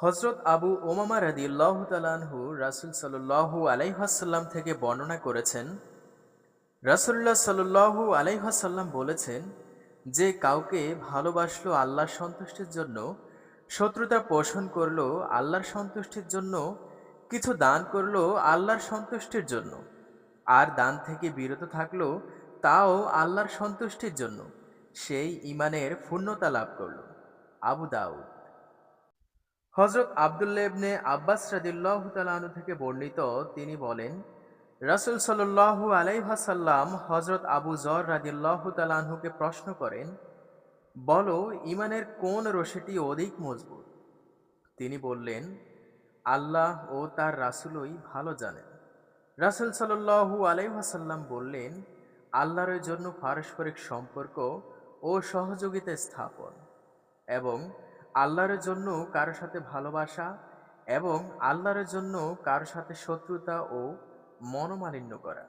হযরত আবু উমামা রাদিয়াল্লাহু তাআলা আনহু রাসূল সাল্লাল্লাহু আলাইহি ওয়াসাল্লাম থেকে বর্ণনা করেছেন, রাসূলুল্লাহ সাল্লাল্লাহু আলাইহি ওয়াসাল্লাম বলেছেন, যে কাউকে ভালোবাসলো আল্লাহর সন্তুষ্টির জন্য, শত্রুতা পোষণ করলো আল্লাহর সন্তুষ্টির জন্য, কিছু দান করলো আল্লাহর সন্তুষ্টির জন্য, আর দান থেকে বিরত থাকলো তাও আল্লাহর সন্তুষ্টির জন্য, সেই ঈমানের পূর্ণতা লাভ করল। আবু দাউদ। হযরত আব্দুল্লাহ ইবনে আব্বাস রাদিয়াল্লাহু তাআলা আনহু থেকে বর্ণিত, তিনি বলেন, রাসূল সাল্লাল্লাহু আলাইহি ওয়াসাল্লাম হযরত আবু যর রাদিয়াল্লাহু তাআলা আনহুকে প্রশ্ন করেন, বলো ঈমানের কোন রশিটি অধিক মজবুত? তিনি বললেন, আল্লাহ ও তার রাসূলই ভালো জানেন। রাসূল সাল্লাল্লাহু আলাইহি ওয়াসাল্লাম বললেন, আল্লাহর জন্য পারস্পরিক সম্পর্ক ও সহযোগিতা স্থাপন, এবং আল্লাহর জন্য কারো সাথে ভালোবাসা, এবং আল্লাহর জন্য কারো সাথে শত্রুতা ও মনোমালিন্য করা।